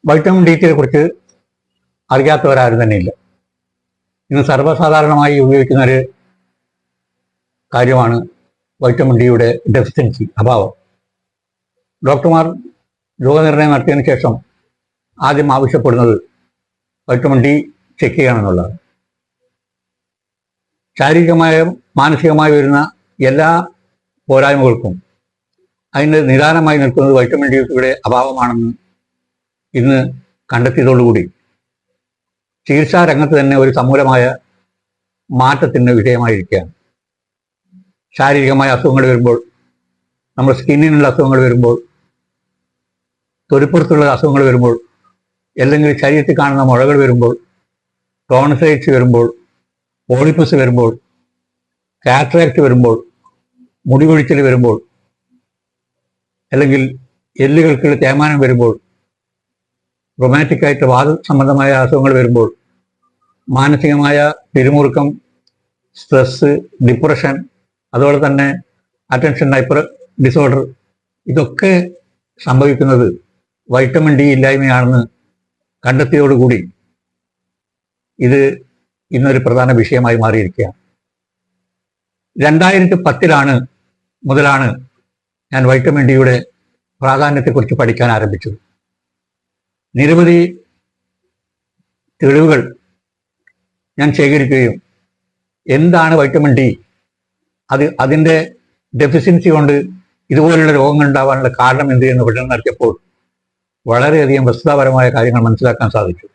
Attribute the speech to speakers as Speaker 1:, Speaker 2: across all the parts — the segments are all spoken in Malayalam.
Speaker 1: വൈറ്റമിൻ ഡി3യെ കുറിച്ച് അറിയാത്തവരാരും തന്നെയില്ല. ഇന്ന് സർവ്വസാധാരണമായി ഉപയോഗിക്കുന്ന ഒരു കാര്യമാണ് വൈറ്റമിൻ ഡിയുടെ ഡെഫിഷ്യൻസി, അഭാവം. ഡോക്ടർമാർ രോഗനിർണയം നടത്തിയതിനു ശേഷം ആദ്യം ആവശ്യപ്പെടുന്നത് വൈറ്റമിൻ ഡി ചെക്ക് ചെയ്യണമെന്നുള്ളതാണ്. ശാരീരികമായും മാനസികമായി വരുന്ന എല്ലാ പോരായ്മകൾക്കും അതിന് നിദാനമായി നിൽക്കുന്നത് വൈറ്റമിൻ ഡിയുടെ അഭാവമാണെന്ന് ഇന്ന് കണ്ടെത്തിയതോടുകൂടി ചികിത്സാ രംഗത്ത് തന്നെ ഒരു സമൂലമായ മാറ്റത്തിന് വിധേയമായിരിക്കുകയാണ്. ശാരീരികമായ അസുഖങ്ങൾ വരുമ്പോൾ, നമ്മുടെ സ്കിന്നിനുള്ള അസുഖങ്ങൾ വരുമ്പോൾ, തൊലിപ്പുറത്തുള്ള അസുഖങ്ങൾ വരുമ്പോൾ, അല്ലെങ്കിൽ ശരീരത്തിൽ കാണുന്ന മുഴകൾ വരുമ്പോൾ, ടോൺസൈറ്റ്സ് വരുമ്പോൾ, പോളിപ്പസ് വരുമ്പോൾ, കാറ്ററാക്ട് വരുമ്പോൾ, മുടി കൊഴിച്ചിൽ വരുമ്പോൾ, അല്ലെങ്കിൽ എല്ലുകൾക്കുള്ള തേയ്മാനം വരുമ്പോൾ, റൊമാറ്റിക്കായിട്ട് വാദ സംബന്ധമായ അസുഖങ്ങൾ വരുമ്പോൾ, മാനസികമായ പിരിമുറുക്കം, സ്ട്രെസ്, ഡിപ്രഷൻ, അതുപോലെ തന്നെ അറ്റൻഷൻ ഹൈപ്പർ ഡിസോർഡർ, ഇതൊക്കെ സംഭവിക്കുന്നത് വൈറ്റമിൻ ഡി ഇല്ലായ്മയാണെന്ന് കണ്ടെത്തിയതോടുകൂടി ഇത് ഇന്നൊരു പ്രധാന വിഷയമായി മാറിയിരിക്കുകയാണ്. 2010 മുതലാണ് ഞാൻ വൈറ്റമിൻ ഡിയുടെ പ്രാധാന്യത്തെക്കുറിച്ച് പഠിക്കാൻ ആരംഭിച്ചത്. നിരവധി തെളിവുകൾ ഞാൻ ശേഖരിക്കുകയും എന്താണ് വൈറ്റമിൻ ഡി, അതിൻ്റെ ഡെഫിഷ്യൻസി കൊണ്ട് ഇതുപോലുള്ള രോഗങ്ങൾ ഉണ്ടാകാനുള്ള കാരണം എന്ത് എന്ന് പഠനം നടത്തിയപ്പോൾ വളരെയധികം വസ്തുതാപരമായ കാര്യങ്ങൾ മനസ്സിലാക്കാൻ സാധിച്ചു.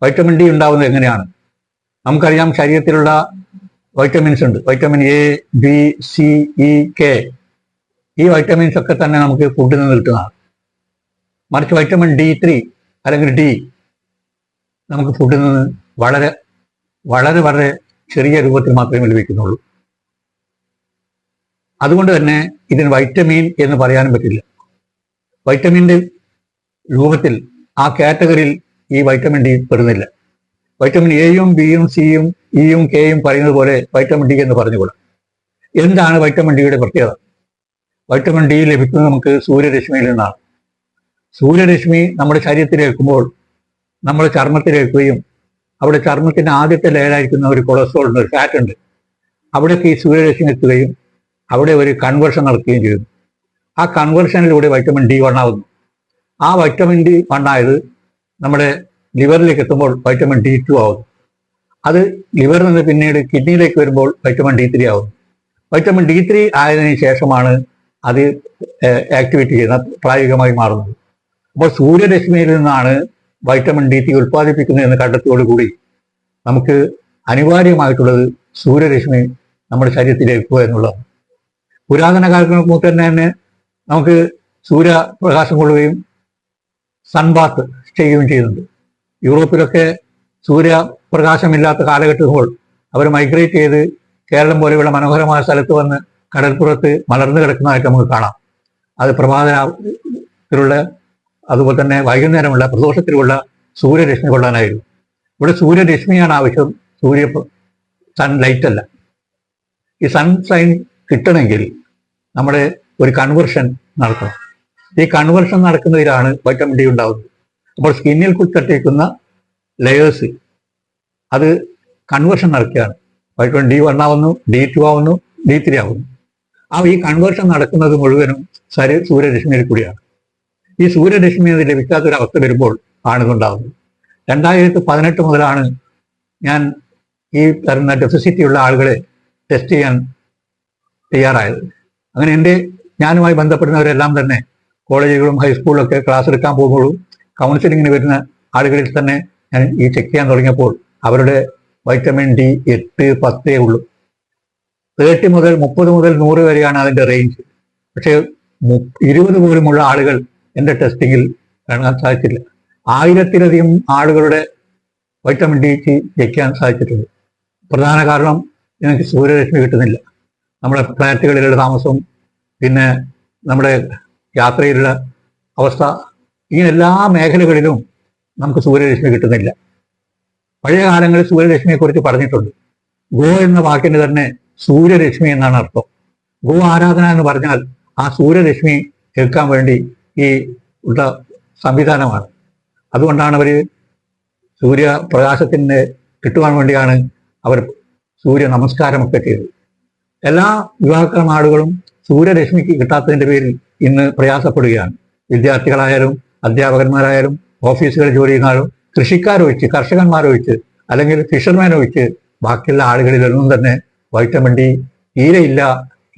Speaker 1: വൈറ്റമിൻ ഡി ഉണ്ടാകുന്നത് എങ്ങനെയാണ്? നമുക്കറിയാം, ശരീരത്തിലുള്ള വൈറ്റമിൻസ് ഉണ്ട്. Vitamin A, B, C, E, K. ഈ വൈറ്റമിൻസ് ഒക്കെ തന്നെ നമുക്ക് ഫുഡിൽ നിന്ന് കിട്ടുന്നതാണ്. മറിച്ച് വൈറ്റമിൻ ഡി3 അല്ലെങ്കിൽ ഡി നമുക്ക് ഫുഡിൽ നിന്ന് വളരെ വളരെ വളരെ ചെറിയ രൂപത്തിൽ മാത്രമേ ലഭിക്കുന്നുള്ളൂ. അതുകൊണ്ട് തന്നെ ഇതിന് വൈറ്റമിൻ എന്ന് പറയാനും പറ്റില്ല. വൈറ്റമിൻ്റെ രൂപത്തിൽ ആ കാറ്റഗറിയിൽ ഈ വൈറ്റമിൻ ഡി പെടുന്നില്ല. വൈറ്റമിൻ എയും ബിയും സിയും ഇയും കെയും പറയുന്നത് പോലെ വൈറ്റമിൻ ഡി എന്ന് പറഞ്ഞുകൂടാ. എന്താണ് വൈറ്റമിൻ ഡിയുടെ പ്രത്യേകത? വൈറ്റമിൻ ഡി ലഭിക്കുന്നത് നമുക്ക് സൂര്യരശ്മിയിൽ നിന്നാണ്. സൂര്യരശ്മി നമ്മുടെ ശരീരത്തിലേക്കുമ്പോൾ നമ്മുടെ ചർമ്മത്തിലേക്കുകയും അവിടെ ചർമ്മത്തിൻ്റെ ആദ്യത്തെ ലെയറായിരിക്കുന്ന ഒരു കൊളസ്ട്രോൾ ഉണ്ട്, ഒരു ഫാറ്റ് ഉണ്ട്, അവിടേക്ക് ഈ സൂര്യരശ്മി എത്തുകയും അവിടെ ഒരു കൺവേർഷൻ നടക്കുകയും ചെയ്യുന്നു. ആ കൺവേർഷനിലൂടെ വൈറ്റമിൻ ഡി വണ്ണാവുന്നു. ആ വൈറ്റമിൻ ഡി വണ്ണായത് നമ്മുടെ ലിവറിലേക്ക് എത്തുമ്പോൾ വൈറ്റമിൻ ഡി2 ആവുന്നു. അത് ലിവറിൽ നിന്ന് പിന്നീട് കിഡ്നിയിലേക്ക് വരുമ്പോൾ വൈറ്റമിൻ ഡി3 ആവുന്നു. വൈറ്റമിൻ ഡി3 ആയതിനു ശേഷമാണ് അത് ആക്ടിവേറ്റ് ചെയ്യുന്ന പ്രായോഗികമായി മാറുന്നത്. അപ്പോൾ സൂര്യരശ്മിയിൽ നിന്നാണ് വൈറ്റമിൻ ഡി3 ഉൽപ്പാദിപ്പിക്കുന്നത് എന്ന് കണ്ടെത്തിയോടുകൂടി നമുക്ക് അനിവാര്യമായിട്ടുള്ളത് സൂര്യരശ്മി നമ്മുടെ ശരീരത്തിലേക്ക് എത്തുക എന്നുള്ളതാണ്. പുരാതന കാലങ്ങൾക്ക് മുമ്പ് തന്നെ നമുക്ക് സൂര്യപ്രകാശം കൊള്ളുകയും സൺബാത്ത് ചെയ്യുകയും ചെയ്യുന്നുണ്ട്. യൂറോപ്പിലൊക്കെ സൂര്യപ്രകാശമില്ലാത്ത കാലഘട്ടമ്പോൾ അവർ മൈഗ്രേറ്റ് ചെയ്ത് കേരളം പോലെയുള്ള മനോഹരമായ സ്ഥലത്ത് വന്ന് കടൽപ്പുറത്ത് മലർന്നു കിടക്കുന്നതായിട്ട് നമുക്ക് കാണാം. അത് പ്രഭാതത്തിലുള്ള അതുപോലെ തന്നെ വൈകുന്നേരമുള്ള പ്രദോഷത്തിലുള്ള സൂര്യരശ്മി കൊള്ളാനായിരുന്നു. ഇവിടെ സൂര്യരശ്മിയാണ് ആവശ്യം, സൺലൈറ്റ് അല്ല. ഈ സൺഷൈൻ കിട്ടണമെങ്കിൽ നമ്മുടെ ഒരു കൺവേർഷൻ നടക്കണം. ഈ കൺവേർഷൻ നടക്കുന്നതിലാണ് വൈറ്റമിൻ ഡി ഉണ്ടാകുന്നത്. അപ്പോൾ സ്കിന്നിൽ കുത്തട്ടേക്കുന്ന ലെയേഴ്സ് അത് കൺവേർഷൻ നടക്കുകയാണ്. വൈറ്റമിൻ ഡി ആവുന്നു, ഡി2 ആവുന്നു, ഡി3 ആവുന്നു. ഈ കൺവേർഷൻ നടക്കുന്നത് മുഴുവനും സൂര്യരശ്മിയിൽ കൂടിയാണ്. ഈ സൂര്യരശ്മി അത് ലഭിക്കാത്തൊരവസ്ഥ വരുമ്പോൾ ആണിതുണ്ടാകുന്നത്. 2018 മുതലാണ് ഞാൻ ഈ തരുന്ന ഡെഫിസിറ്റിയുള്ള ആളുകളെ ടെസ്റ്റ് ചെയ്യാൻ തയ്യാറായത്. അങ്ങനെ ഞാനുമായി ബന്ധപ്പെടുന്നവരെല്ലാം തന്നെ കോളേജുകളും ഹൈസ്കൂളിലൊക്കെ ക്ലാസ് എടുക്കാൻ പോകുമ്പോഴും കൗൺസിലിങ്ങിന് വരുന്ന ആളുകളിൽ തന്നെ ഞാൻ ഈ ചെക്ക് ചെയ്യാൻ തുടങ്ങിയപ്പോൾ അവരുടെ വൈറ്റമിൻ ഡി 8, 10 ഉള്ളൂ. 30 മുതൽ 100 വരെയാണ് അതിൻ്റെ റേഞ്ച്. പക്ഷേ 20 പോലുമുള്ള ആളുകൾ എൻ്റെ ടെസ്റ്റിങ്ങിൽ കാണാൻ സാധിച്ചില്ല. 1000-ലധികം ആളുകളുടെ വൈറ്റമിൻ ഡി വയ്ക്കാൻ സാധിച്ചിട്ടുണ്ട്. പ്രധാന കാരണം എനിക്ക് സൂര്യരശ്മി കിട്ടുന്നില്ല. നമ്മുടെ ഫ്ലാറ്റുകളിലുള്ള താമസവും പിന്നെ നമ്മുടെ യാത്രയിലുള്ള അവസ്ഥ, ഇങ്ങനെ എല്ലാ മേഖലകളിലും നമുക്ക് സൂര്യരശ്മി കിട്ടുന്നില്ല. പഴയ കാലങ്ങളിൽ സൂര്യരശ്മിയെക്കുറിച്ച് പറഞ്ഞിട്ടുണ്ട്. ഗോ എന്ന വാക്കിന് തന്നെ സൂര്യരശ്മി എന്നാണ് അർത്ഥം. ഗോ ആരാധന എന്ന് പറഞ്ഞാൽ ആ സൂര്യരശ്മി കേൾക്കാൻ വേണ്ടി ഈ ഉള്ള സംവിധാനമാണ്. അതുകൊണ്ടാണ് അവർ സൂര്യപ്രകാശത്തിന് കിട്ടുവാൻ വേണ്ടിയാണ് അവർ സൂര്യ നമസ്കാരമൊക്കെ ചെയ്തത്. എല്ലാ വിഭാഗം ആളുകളും സൂര്യരശ്മിക്ക് കിട്ടാത്തതിൻ്റെ പേരിൽ ഇന്ന് പ്രയാസപ്പെടുകയാണ്. വിദ്യാർത്ഥികളായാലും അധ്യാപകന്മാരായാലും ഓഫീസുകളിൽ ജോലി ചെയ്യുന്നവരും കൃഷിക്കാരൊഴിച്ച് കർഷകന്മാരൊഴിച്ച് അല്ലെങ്കിൽ ഫിഷർമാനൊഴിച്ച് ബാക്കിയുള്ള ആളുകളിലൊന്നും തന്നെ വൈറ്റമിൻ ഡി തീരെയില്ല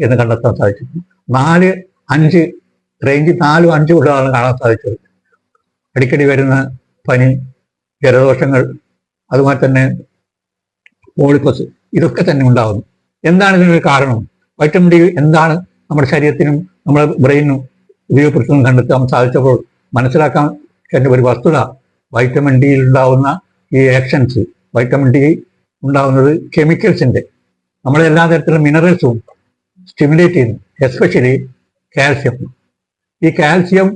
Speaker 1: എന്ന് കണ്ടെത്താൻ സാധിച്ചിട്ടുണ്ട്. 4-5 റേഞ്ച് 4-5 ഉള്ളതാണ് കാണാൻ സാധിച്ചത്. അടിക്കടി വരുന്ന പനി, ജലദോഷങ്ങൾ, അതുപോലെ തന്നെ പോളിപ്പസ്, ഇതൊക്കെ തന്നെ ഉണ്ടാകുന്നു. എന്താണ് ഇതിനൊരു കാരണം? വൈറ്റമിൻ ഡി എന്താണ് നമ്മുടെ ശരീരത്തിനും നമ്മുടെ ബ്രെയിനും ഉപയോഗപ്പെടുത്തുന്നത് കണ്ടെത്താൻ സാധിച്ചപ്പോൾ മനസ്സിലാക്കാൻ ഒരു വസ്തുത, വൈറ്റമിൻ ഡിയിൽ ഉണ്ടാവുന്ന ഈ ആക്ഷൻസ്, വൈറ്റമിൻ ഡി ഉണ്ടാകുന്നത് കെമിക്കൽസിന്റെ, നമ്മളെ എല്ലാ തരത്തിലുള്ള മിനറൽസും സ്റ്റിമുലേറ്റ് ചെയ്യുന്നു. Especially calcium. ഈ കാൽസ്യം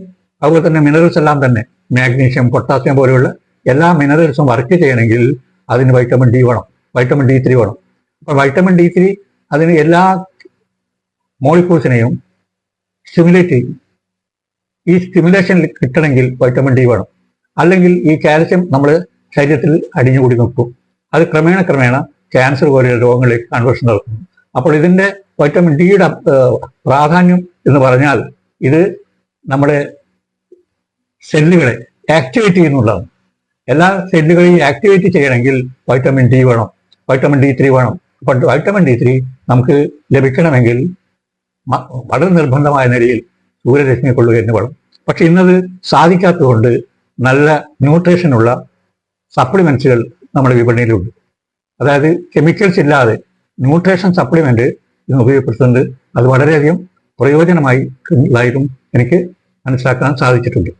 Speaker 1: അതുപോലെ തന്നെ മിനറൽസ് എല്ലാം തന്നെ മാഗ്നീഷ്യം, പൊട്ടാസ്യം പോലെയുള്ള എല്ലാ മിനറൽസും വർക്ക് ചെയ്യണമെങ്കിൽ അതിന് വൈറ്റമിൻ ഡി വേണം, വൈറ്റമിൻ D3 വേണം. അപ്പോൾ വൈറ്റമിൻ D3 അതിന് എല്ലാ മോളിക്യൂൾസിനെയും സ്റ്റിമുലേറ്റ് ചെയ്യും. ഈ സ്റ്റിമുലേഷൻ കിട്ടണമെങ്കിൽ വൈറ്റമിൻ ഡി വേണം. അല്ലെങ്കിൽ ഈ കാൽസ്യം നമ്മൾ ശരീരത്തിൽ അടിഞ്ഞുകൂടി നിൽക്കും. അത് ക്രമേണ ക്യാൻസർ പോലെയുള്ള രോഗങ്ങളിലേക്ക് കൺവേർഷൻ നടക്കുന്നു. അപ്പോൾ ഇതിൻ്റെ വൈറ്റമിൻ ഡിയുടെ പ്രാധാന്യം എന്ന് പറഞ്ഞാൽ ഇത് നമ്മുടെ സെല്ലുകളെ ആക്ടിവേറ്റ് ചെയ്യുന്നുള്ളതാണ്. എല്ലാ സെല്ലുകളെയും ആക്ടിവേറ്റ് ചെയ്യണമെങ്കിൽ വൈറ്റമിൻ ഡി വേണം, വൈറ്റമിൻ D3 വേണം. അപ്പോൾ വൈറ്റമിൻ D3 നമുക്ക് ലഭിക്കണമെങ്കിൽ വളരെ നിർബന്ധമായ നിലയിൽ സൂര്യരശ്മി കൊള്ളുക എന്ന് വേണം. പക്ഷെ ഇന്നത് സാധിക്കാത്തതുകൊണ്ട് നല്ല ന്യൂട്രീഷനുള്ള സപ്ലിമെന്റ്സുകൾ നമ്മുടെ വിപണിയിലുണ്ട്. അതായത് കെമിക്കൽസ് ഇല്ലാതെ ന്യൂട്രീഷൻ സപ്ലിമെന്റ് ഇന്ന് ഉപയോഗപ്പെടുത്തുന്നത് അത് വളരെയധികം പ്രയോജനമായി എനിക്ക് മനസ്സിലാക്കാൻ സാധിച്ചിട്ടുണ്ട്.